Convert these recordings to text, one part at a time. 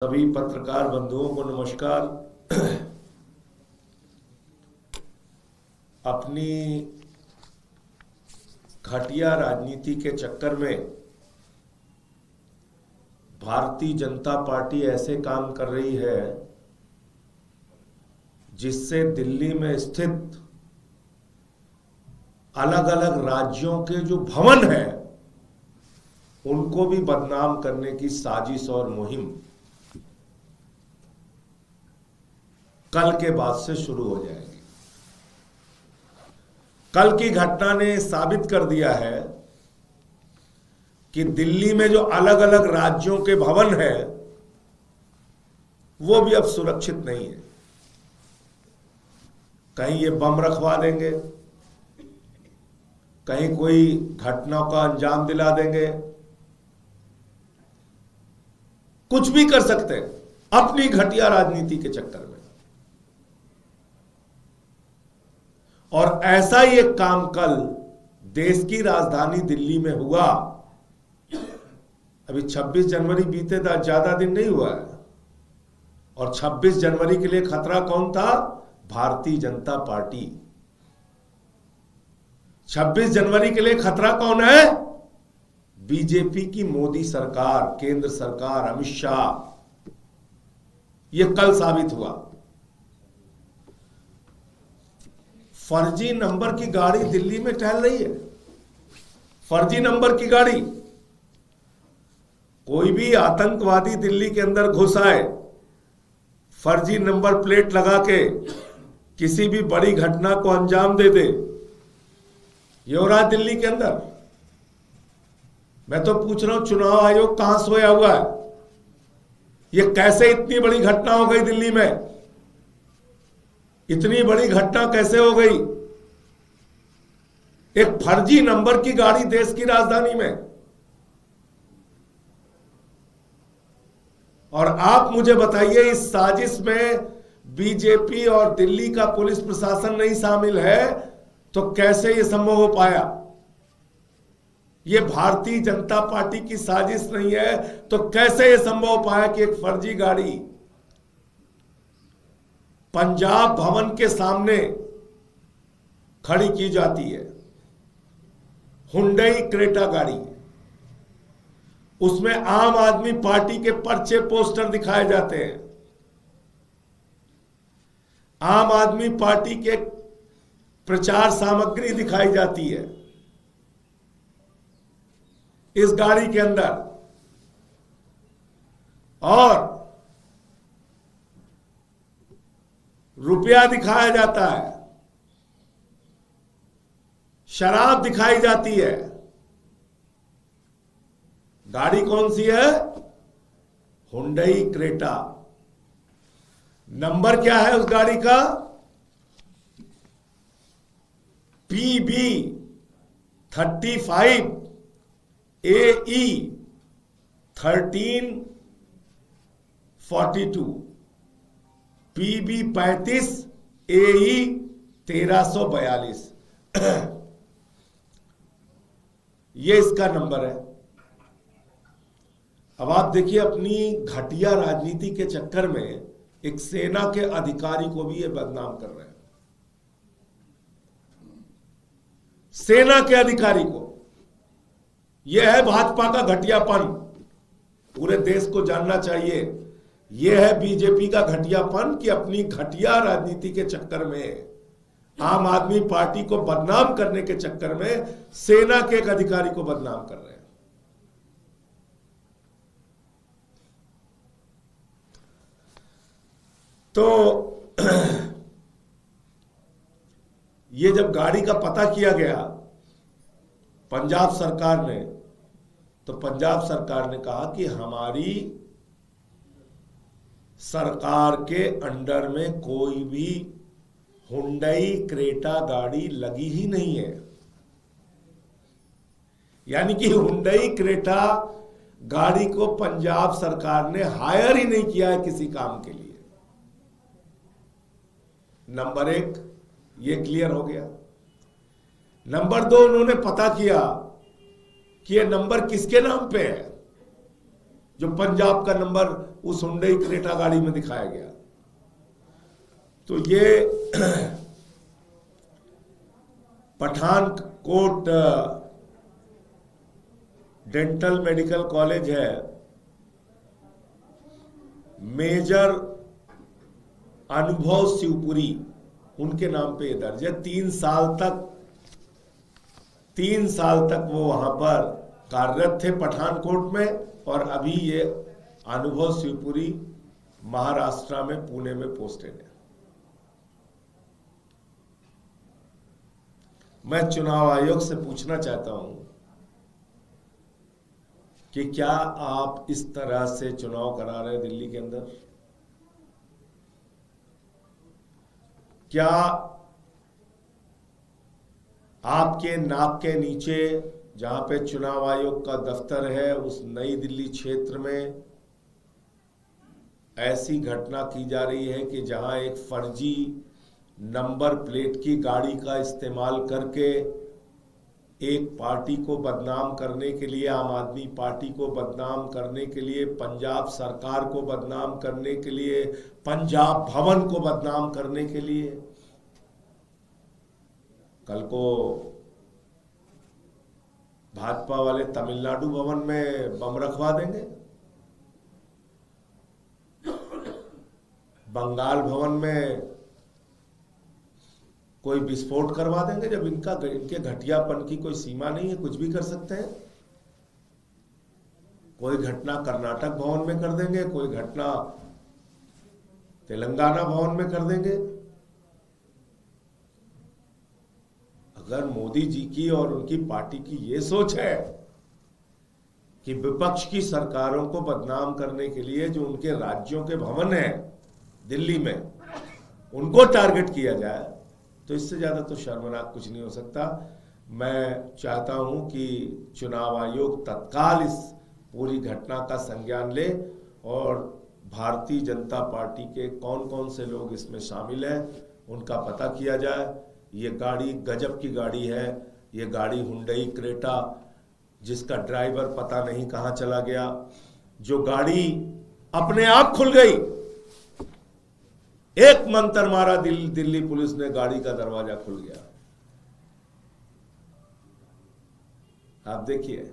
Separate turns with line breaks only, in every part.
सभी पत्रकार बंधुओं को नमस्कार। अपनी घटिया राजनीति के चक्कर में भारतीय जनता पार्टी ऐसे काम कर रही है जिससे दिल्ली में स्थित अलग अलग राज्यों के जो भवन हैं उनको भी बदनाम करने की साजिश और मुहिम कल के बाद से शुरू हो जाएगी। कल की घटना ने साबित कर दिया है कि दिल्ली में जो अलग अलग राज्यों के भवन हैं वो भी अब सुरक्षित नहीं है। कहीं ये बम रखवा देंगे, कहीं कोई घटना का अंजाम दिला देंगे, कुछ भी कर सकते हैं अपनी घटिया राजनीति के चक्कर में। और ऐसा ही एक काम कल देश की राजधानी दिल्ली में हुआ। अभी 26 जनवरी बीते था, ज्यादा दिन नहीं हुआ है। और 26 जनवरी के लिए खतरा कौन था? भारतीय जनता पार्टी। 26 जनवरी के लिए खतरा कौन है? बीजेपी की मोदी सरकार, केंद्र सरकार, अमित शाह। यह कल साबित हुआ। फर्जी नंबर की गाड़ी दिल्ली में टहल रही है। फर्जी नंबर की गाड़ी। कोई भी आतंकवादी दिल्ली के अंदर घुस आए, फर्जी नंबर प्लेट लगा के किसी भी बड़ी घटना को अंजाम दे दे, ये हो रहा है दिल्ली के अंदर। मैं तो पूछ रहा हूं, चुनाव आयोग कहां सोया हुआ है? ये कैसे इतनी बड़ी घटना हो गई दिल्ली में? इतनी बड़ी घटना कैसे हो गई? एक फर्जी नंबर की गाड़ी देश की राजधानी में। और आप मुझे बताइए, इस साजिश में बीजेपी और दिल्ली का पुलिस प्रशासन नहीं शामिल है तो कैसे यह संभव हो पाया? यह भारतीय जनता पार्टी की साजिश नहीं है तो कैसे यह संभव हो पाया कि एक फर्जी गाड़ी पंजाब भवन के सामने खड़ी की जाती है? हुंडई क्रेटा गाड़ी, उसमें आम आदमी पार्टी के पर्चे पोस्टर दिखाए जाते हैं, आम आदमी पार्टी के प्रचार सामग्री दिखाई जाती है इस गाड़ी के अंदर। और रुपया दिखाया जाता है, शराब दिखाई जाती है। गाड़ी कौन सी है? Hyundai Creta. नंबर क्या है उस गाड़ी का? PB 35 AE 1342, PB 35 AE 1342। ये इसका नंबर है। अब आप देखिए, अपनी घटिया राजनीति के चक्कर में एक सेना के अधिकारी को भी ये बदनाम कर रहे हैं। सेना के अधिकारी को। यह है भाजपा का घटियापन। पूरे देश को जानना चाहिए, यह है बीजेपी का घटियापन कि अपनी घटिया राजनीति के चक्कर में, आम आदमी पार्टी को बदनाम करने के चक्कर में सेना के एक अधिकारी को बदनाम कर रहे हैं। तो ये जब गाड़ी का पता किया गया पंजाब सरकार ने, तो पंजाब सरकार ने कहा कि हमारी सरकार के अंडर में कोई भी हुंडई क्रेटा गाड़ी लगी ही नहीं है। यानी कि हुंडई क्रेटा गाड़ी को पंजाब सरकार ने हायर ही नहीं किया है किसी काम के लिए। नंबर 1 ये क्लियर हो गया। नंबर 2, उन्होंने पता किया कि ये नंबर किसके नाम पे है। जो पंजाब का नंबर उस हुंडई क्रेटा गाड़ी में दिखाया गया। तो ये पठानकोट डेंटल मेडिकल कॉलेज है, मेजर अनुभव शिवपुरी उनके नाम पे ये दर्ज है। 3 साल तक वो वहां पर कार्यरत थे पठानकोट में, और अभी ये अनुभव शिवपुरी महाराष्ट्र में पुणे में पोस्टेड है। मैं चुनाव आयोग से पूछना चाहता हूं कि क्या आप इस तरह से चुनाव करा रहे हैं दिल्ली के अंदर? क्या आपके नाक के नीचे जहां पे चुनाव आयोग का दफ्तर है, उस नई दिल्ली क्षेत्र में ऐसी घटना की जा रही है कि जहां एक फर्जी नंबर प्लेट की गाड़ी का इस्तेमाल करके एक पार्टी को बदनाम करने के लिए, आम आदमी पार्टी को बदनाम करने के लिए, पंजाब सरकार को बदनाम करने के लिए, पंजाब भवन को बदनाम करने के लिए, कल को भाजपा वाले तमिलनाडु भवन में बम रखवा देंगे, बंगाल भवन में कोई विस्फोट करवा देंगे। जब इनके घटियापन की कोई सीमा नहीं है, कुछ भी कर सकते हैं। कोई घटना कर्नाटक भवन में कर देंगे, कोई घटना तेलंगाना भवन में कर देंगे। अगर मोदी जी की और उनकी पार्टी की ये सोच है कि विपक्ष की सरकारों को बदनाम करने के लिए जो उनके राज्यों के भवन हैं दिल्ली में, उनको टारगेट किया जाए, तो इससे ज्यादा तो शर्मनाक कुछ नहीं हो सकता। मैं चाहता हूं कि चुनाव आयोग तत्काल इस पूरी घटना का संज्ञान ले और भारतीय जनता पार्टी के कौन कौन से लोग इसमें शामिल हैं उनका पता किया जाए। ये गाड़ी गजब की गाड़ी है। ये गाड़ी हुंडई क्रेटा, जिसका ड्राइवर पता नहीं कहां चला गया, जो गाड़ी अपने आप खुल गई। एक मंत्र मारा, दिल्ली पुलिस ने, गाड़ी का दरवाजा खुल गया। आप देखिए,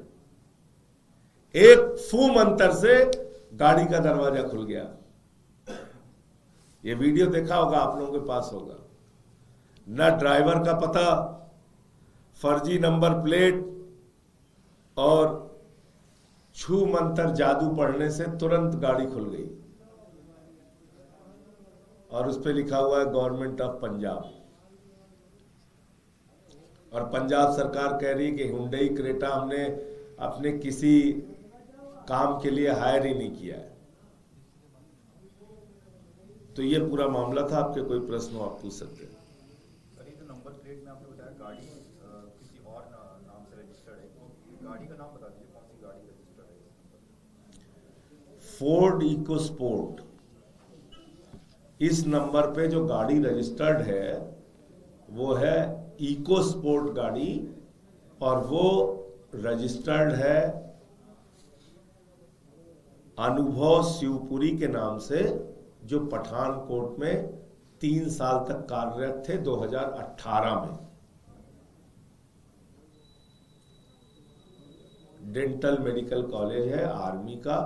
एक फू मंत्र से गाड़ी का दरवाजा खुल गया। ये वीडियो देखा होगा, आप लोगों के पास होगा। न ड्राइवर का पता, फर्जी नंबर प्लेट, और छू मंत्र जादू पढ़ने से तुरंत गाड़ी खुल गई और उस पर लिखा हुआ है गवर्नमेंट ऑफ पंजाब। और पंजाब सरकार कह रही है कि हुंडई क्रेटा हमने अपने किसी काम के लिए हायर ही नहीं किया है। तो ये पूरा मामला था। आपके कोई प्रश्न हो आप पूछ सकते हैं।
नंबर प्लेट में आपने बताया गाड़ी किसी और नाम से रजिस्टर्ड है, तो गाड़ी का नाम बता दीजिए, कौन सी गाड़ी रजिस्टर्ड है?
फोर्ड इकोस्पोर्ट, इस नंबर पे जो गाड़ी रजिस्टर्ड है वो है इकोस्पोर्ट गाड़ी, और वो रजिस्टर्ड है अनुभव शिवपुरी के नाम से, जो पठानकोट में 3 साल तक कार्यरत थे 2018 में। डेंटल मेडिकल कॉलेज है आर्मी का।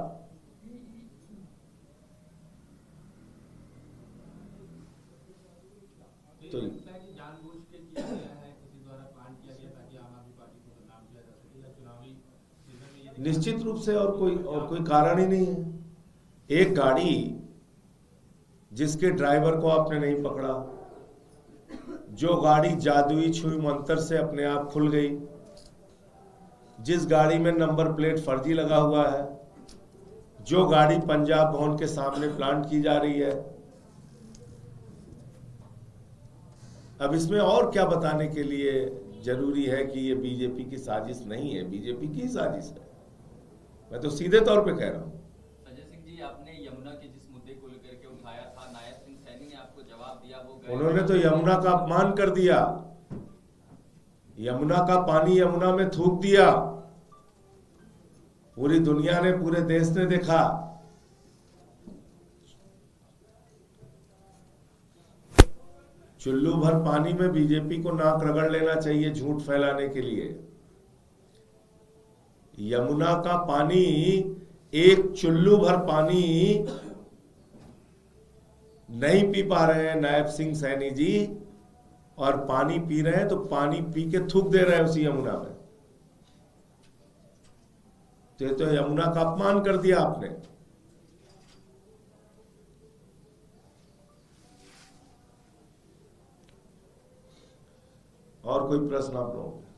तो
जानबूझ के किया गया है, किसी द्वारा प्लान किया गया ताकि आम आदमी पार्टी को बदनाम किया जा सके, या चुनावी सीजन में?
निश्चित रूप से और कोई कारण ही नहीं है। एक गाड़ी जिसके ड्राइवर को आपने नहीं पकड़ा, जो गाड़ी जादुई छुई मंत्र से अपने आप खुल गई, जिस गाड़ी में नंबर प्लेट फर्जी लगा हुआ है, जो गाड़ी पंजाब भवन के सामने प्लांट की जा रही है। अब इसमें और क्या बताने के लिए जरूरी है कि ये बीजेपी की साजिश नहीं है? बीजेपी की साजिश है, मैं तो सीधे तौर पे कह रहा हूं।
अजय सिंह जी, आपने यमुना के जिस मुद्दे को लेकर के उठाया था, नायब सिंह सैनी ने आपको जवाब दिया, वो
उन्होंने तो यमुना का अपमान कर दिया, यमुना का पानी यमुना में थूक दिया। पूरी दुनिया ने, पूरे देश ने देखा। चुल्लू भर पानी में बीजेपी को नाक रगड़ लेना चाहिए झूठ फैलाने के लिए। यमुना का पानी, एक चुल्लू भर पानी नहीं पी पा रहे हैं नायब सिंह सैनी जी, और पानी पी रहे हैं तो पानी पी के थूक दे रहे हैं उसी यमुना में। तो ये तो यमुना का अपमान कर दिया आपने। और कोई प्रश्न आप लोगों को?